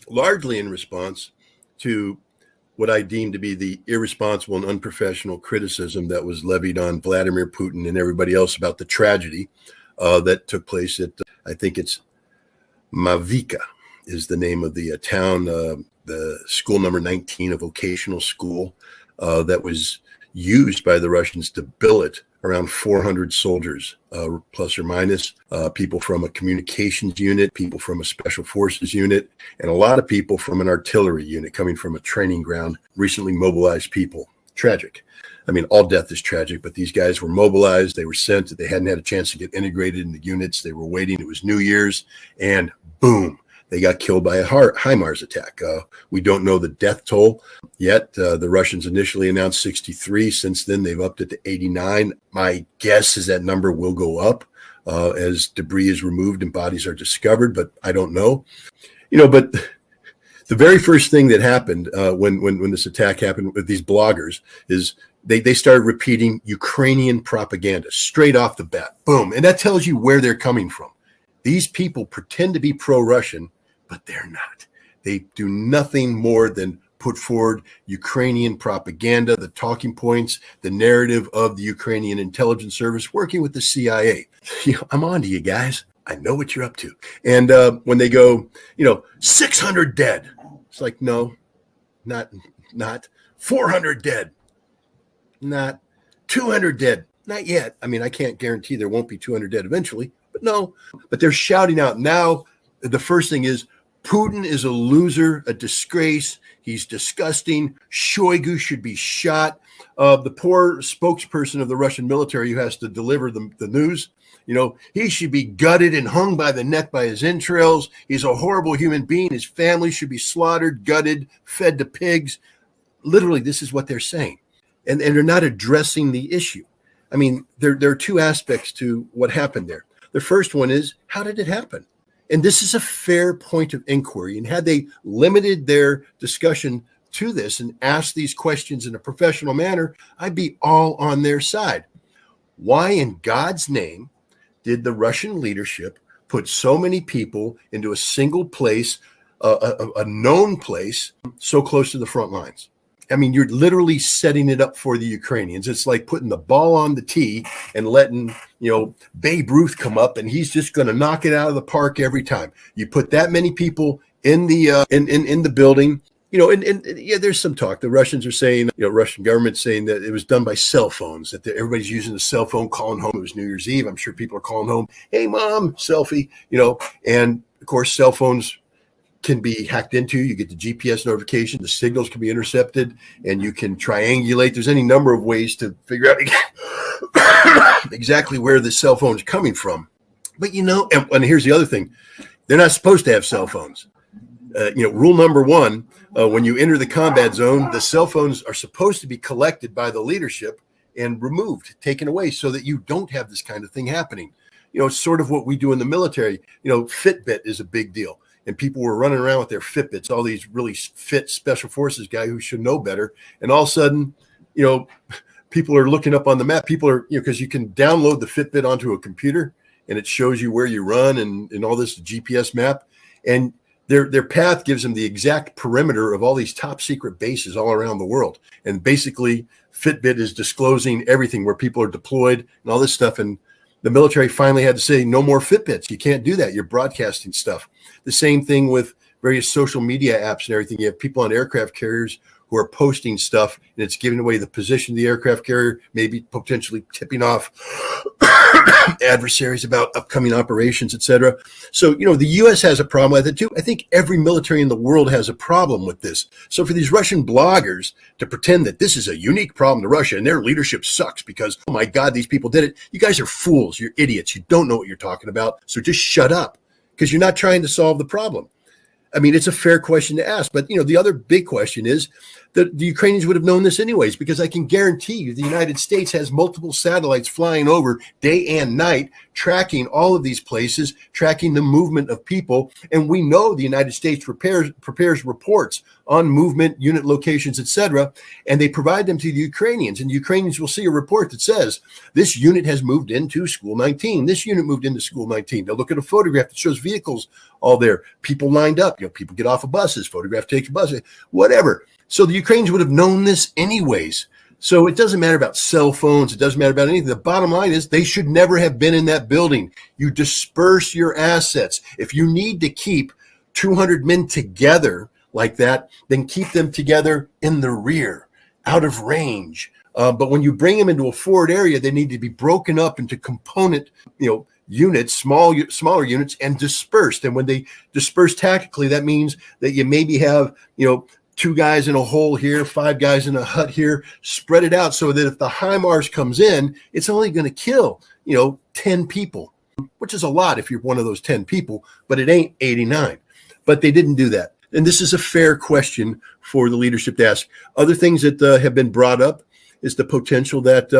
largely in response to what I deem to be the irresponsible and unprofessional criticism that was levied on Vladimir Putin and everybody else about the tragedy that took place at, I think it's Mavica is the name of the town, the school number 19, a vocational school that was used by the Russians to billet around 400 soldiers, plus or minus, people from a communications unit, people from a special forces unit, and a lot of people from an artillery unit coming from a training ground, recently mobilized people. Tragic. I mean, all death is tragic, but these guys were mobilized. They were sent. They hadn't had a chance to get integrated in the units. They were waiting. It was New Year's, and boom, they got killed by a HIMARS attack. We don't know the death toll yet. The Russians initially announced 63. Since then, they've upped it to 89. My guess is that number will go up as debris is removed and bodies are discovered, but I don't know. But the very first thing that happened when this attack happened with these bloggers is they started repeating Ukrainian propaganda straight off the bat. Boom. And that tells you where they're coming from. These people pretend to be pro-Russian, but they're not. They do nothing more than put forward Ukrainian propaganda, the talking points, the narrative of the Ukrainian intelligence service working with the CIA. I'm on to you guys. I know what you're up to. And when they go, 600 dead, it's like, no, not 400 dead, not 200 dead, not yet. I mean, I can't guarantee there won't be 200 dead eventually, but no. But they're shouting out now. The first thing is Putin is a loser, a disgrace. He's disgusting. Shoigu should be shot. The poor spokesperson of the Russian military who has to deliver the news, he should be gutted and hung by the neck by his entrails. He's a horrible human being. His family should be slaughtered, gutted, fed to pigs. Literally, this is what they're saying. And they're not addressing the issue. I mean, there are two aspects to what happened there. The first one is, how did it happen? And this is a fair point of inquiry. And had they limited their discussion to this and asked these questions in a professional manner, I'd be all on their side. Why in God's name did the Russian leadership put so many people into a single place, a known place, so close to the front lines? I mean, you're literally setting it up for the Ukrainians. It's like putting the ball on the tee and letting, Babe Ruth come up and he's just going to knock it out of the park every time. You put that many people in the in the building, and there's some talk. The Russians are saying, Russian government saying that it was done by cell phones, that everybody's using a cell phone, calling home. It was New Year's Eve. I'm sure people are calling home, hey, mom, selfie, and of course, cell phones can be hacked into. You get the GPS notification, the signals can be intercepted, and you can triangulate. There's any number of ways to figure out exactly where the cell phone is coming from. But and here's the other thing. They're not supposed to have cell phones. Rule number one, when you enter the combat zone, the cell phones are supposed to be collected by the leadership and removed, taken away, so that you don't have this kind of thing happening. It's sort of what we do in the military. Fitbit is a big deal. And people were running around with their Fitbits, all these really fit special forces guy who should know better. And all of a sudden, people are looking up on the map. People are, because you can download the Fitbit onto a computer and it shows you where you run and all this GPS map. And their path gives them the exact perimeter of all these top secret bases all around the world. And basically, Fitbit is disclosing everything where people are deployed and all this stuff. And the military finally had to say, no more Fitbits. You can't do that. You're broadcasting stuff. The same thing with various social media apps and everything. You have people on aircraft carriers who are posting stuff, and it's giving away the position of the aircraft carrier, maybe potentially tipping off adversaries about upcoming operations, etc. So, the U.S. has a problem with it too. I think every military in the world has a problem with this. So for these Russian bloggers to pretend that this is a unique problem to Russia and their leadership sucks because, oh my God, these people did it. You guys are fools. You're idiots. You don't know what you're talking about. So just shut up, because you're not trying to solve the problem. I mean, it's a fair question to ask. But, the other big question is that the Ukrainians would have known this anyways, because I can guarantee you the United States has multiple satellites flying over day and night tracking all of these places, tracking the movement of people. And we know the United States prepares reports on movement, unit locations, etc., and they provide them to the Ukrainians. And the Ukrainians will see a report that says, this unit has moved into school 19. This unit moved into school 19. They'll look at a photograph that shows vehicles all there, people lined up, people get off of buses, photograph takes a bus, whatever. So the Ukrainians would have known this anyways. So it doesn't matter about cell phones. It doesn't matter about anything. The bottom line is they should never have been in that building. You disperse your assets. If you need to keep 200 men together like that, then keep them together in the rear, out of range. But when you bring them into a forward area, they need to be broken up into component, units, smaller units, and dispersed. And when they disperse tactically, that means that you maybe have, 2 guys in a hole here, 5 guys in a hut here, spread it out so that if the HIMARS comes in, it's only going to kill, 10 people, which is a lot if you're one of those 10 people, but it ain't 89. But they didn't do that. And this is a fair question for the leadership to ask. Other things that have been brought up is the potential that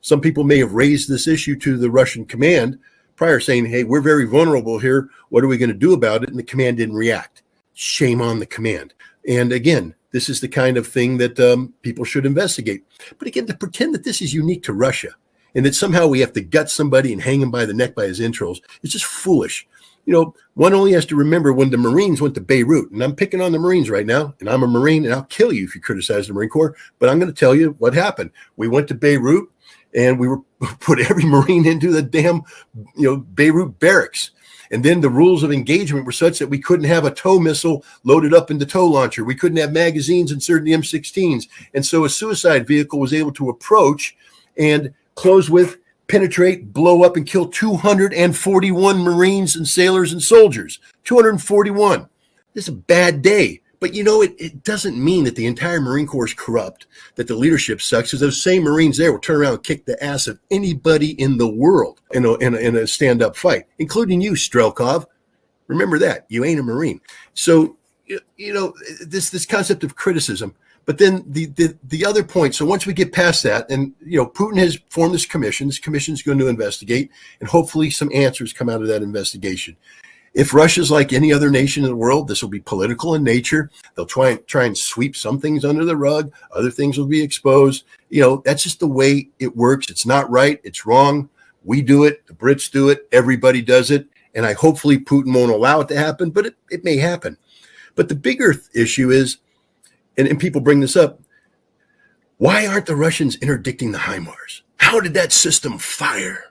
some people may have raised this issue to the Russian command prior, saying, hey, we're very vulnerable here. What are we going to do about it? And the command didn't react. Shame on the command. And again, this is the kind of thing that people should investigate. But again, to pretend that this is unique to Russia and that somehow we have to gut somebody and hang him by the neck by his entrails is just foolish. One only has to remember when the Marines went to Beirut, and I'm picking on the Marines right now, and I'm a Marine, and I'll kill you if you criticize the Marine Corps, but I'm going to tell you what happened. We went to Beirut, and we put every Marine into the damn, Beirut barracks. And then the rules of engagement were such that we couldn't have a tow missile loaded up in the tow launcher. We couldn't have magazines inserted in the M16s. And so a suicide vehicle was able to approach and close with, penetrate, blow up, and kill 241 Marines and sailors and soldiers. 241. This is a bad day. But it doesn't mean that the entire Marine Corps is corrupt, that the leadership sucks, because those same Marines there will turn around and kick the ass of anybody in the world in a stand-up fight, including you, Strelkov. Remember that. You ain't a Marine. So, this concept of criticism. But then the other point, so once we get past that, and, Putin has formed this commission. This commission is going to investigate, and hopefully some answers come out of that investigation. If Russia's like any other nation in the world, this will be political in nature. They'll try and sweep some things under the rug. Other things will be exposed. That's just the way it works. It's not right. It's wrong. We do it. The Brits do it. Everybody does it. And hopefully Putin won't allow it to happen, but it may happen. But the bigger issue is, and people bring this up, why aren't the Russians interdicting the HIMARS? How did that system fire?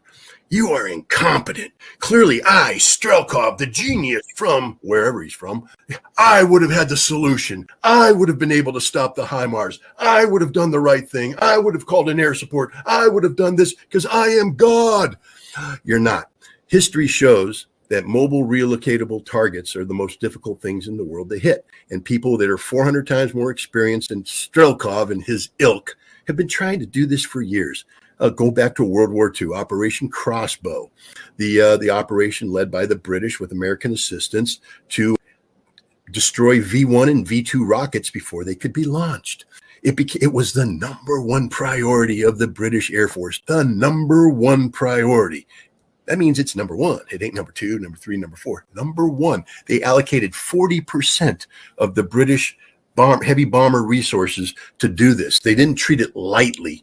You are incompetent. Clearly, I, Strelkov, the genius from wherever he's from, I would have had the solution. I would have been able to stop the HIMARS. I would have done the right thing. I would have called in air support. I would have done this because I am God. You're not. History shows that mobile relocatable targets are the most difficult things in the world to hit. And people that are 400 times more experienced than Strelkov and his ilk have been trying to do this for years. Go back to World War II, Operation Crossbow, the operation led by the British with American assistance to destroy V-1 and V-2 rockets before they could be launched. It was the number one priority of the British Air Force, the number one priority. That means it's number one. It ain't number 2, number 3, number 4. Number 1. They allocated 40% of the British heavy bomber resources to do this. They didn't treat it lightly.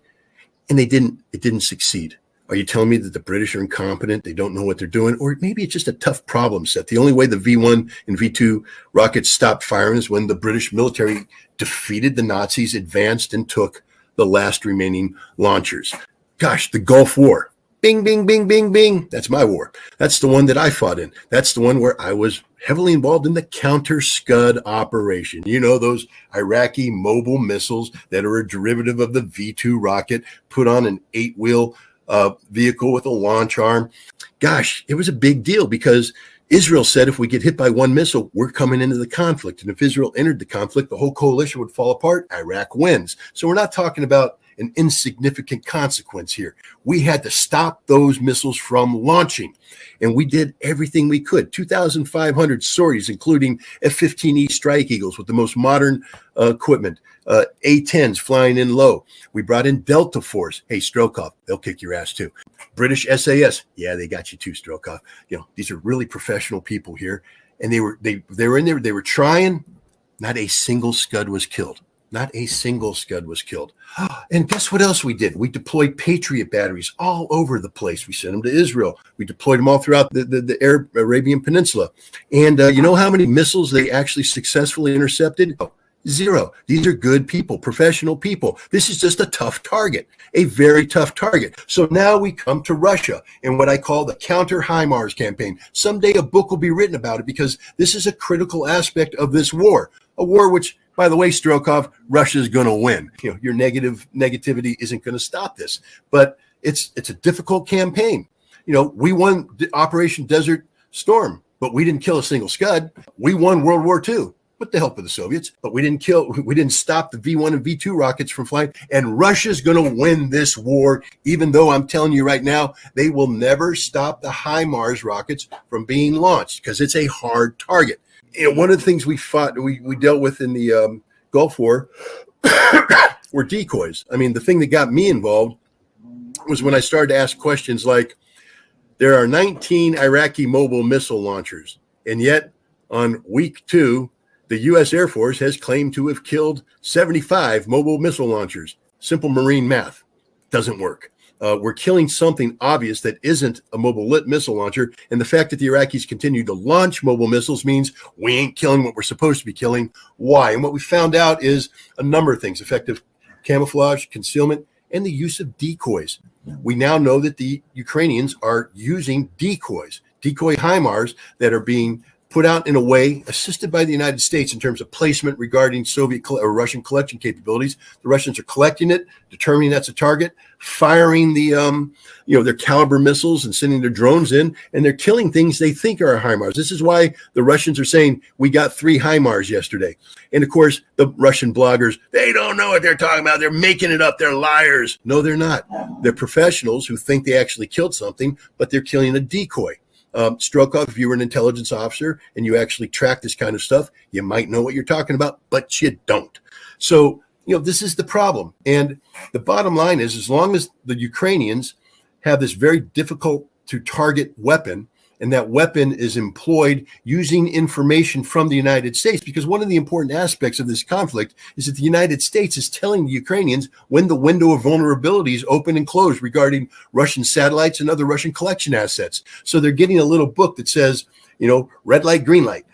And it didn't succeed. Are you telling me that the British are incompetent? They don't know what they're doing? Or maybe it's just a tough problem set. The only way the V-1 and V-2 rockets stopped firing is when the British military defeated the Nazis, advanced, and took the last remaining launchers. Gosh, the Gulf War. Bing, bing, bing, bing, bing. That's my war. That's the one that I fought in. That's the one where I was heavily involved in the counter-Scud operation. Those Iraqi mobile missiles that are a derivative of the V-2 rocket, put on an 8-wheel vehicle with a launch arm. Gosh, it was a big deal because Israel said if we get hit by one missile, we're coming into the conflict. And if Israel entered the conflict, the whole coalition would fall apart. Iraq wins. So we're not talking about an insignificant consequence here. We had to stop those missiles from launching, and we did everything we could. 2,500 sorties, including F-15E Strike Eagles with the most modern equipment, A-10s flying in low. We brought in Delta Force. Hey, Strokoff, they'll kick your ass too. British SAS, yeah, they got you too, Strokoff. You know, these are really professional people here, and they were in there. They were trying. Not a single Scud was killed. Not a single Scud was killed. And guess what else we did? We deployed Patriot batteries all over the place. We sent them to Israel. We deployed them all throughout the Arabian Peninsula. And you know how many missiles they actually successfully intercepted? Oh, zero. These are good people, professional people. This is just a tough target, a very tough target. So now we come to Russia and what I call the counter HIMARS campaign. Someday a book will be written about it because this is a critical aspect of this war, a war which, by the way, Strokoff, Russia's going to win. You know, your negativity isn't going to stop this, but it's a difficult campaign. You know, we won Operation Desert Storm, but we didn't kill a single Scud. We won World War II with the help of the Soviets, but we didn't stop the V1 and V2 rockets from flying. And Russia's going to win this war, even though I'm telling you right now, they will never stop the HIMARS rockets from being launched because it's a hard target. You know, one of the things we dealt with in the Gulf War were decoys. I mean, the thing that got me involved was when I started to ask questions like, there are 19 Iraqi mobile missile launchers, and yet on week 2, the U.S. Air Force has claimed to have killed 75 mobile missile launchers. Simple Marine math doesn't work. We're killing something obvious that isn't a mobile missile launcher. And the fact that the Iraqis continue to launch mobile missiles means we ain't killing what we're supposed to be killing. Why? And what we found out is a number of things: effective camouflage, concealment, and the use of decoys. We now know that the Ukrainians are using decoy HIMARS that are being put out in a way assisted by the United States in terms of placement regarding Soviet or Russian collection capabilities. The Russians are collecting it, determining that's a target, firing their caliber missiles and sending their drones in, and they're killing things they think are HIMARS. This is why the Russians are saying we got 3 HIMARS yesterday. And of course, the Russian bloggers, they don't know what they're talking about. They're making it up. They're liars. No, they're not. They're professionals who think they actually killed something, but they're killing a decoy. Strokoff, if you were an intelligence officer and you actually track this kind of stuff, you might know what you're talking about, but you don't. So, you know, this is the problem. And the bottom line is, as long as the Ukrainians have this very difficult to target weapon, and that weapon is employed using information from the United States, because one of the important aspects of this conflict is that the United States is telling the Ukrainians when the window of vulnerability is open and closed regarding Russian satellites and other Russian collection assets. So they're getting a little book that says, you know, red light, green light.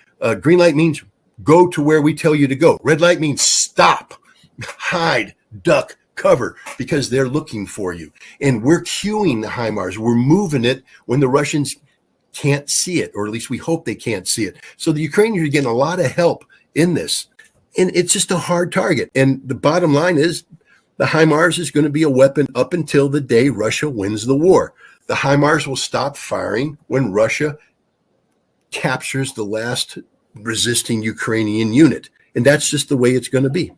Green light means go to where we tell you to go. Red light means stop, hide, duck, cover, because they're looking for you. And we're cueing the HIMARS. We're moving it when the Russians can't see it, or at least we hope they can't see it. So the Ukrainians are getting a lot of help in this, and it's just a hard target. And the bottom line is the HIMARS is going to be a weapon up until the day Russia wins the war. The HIMARS will stop firing when Russia captures the last resisting Ukrainian unit. And that's just the way it's going to be.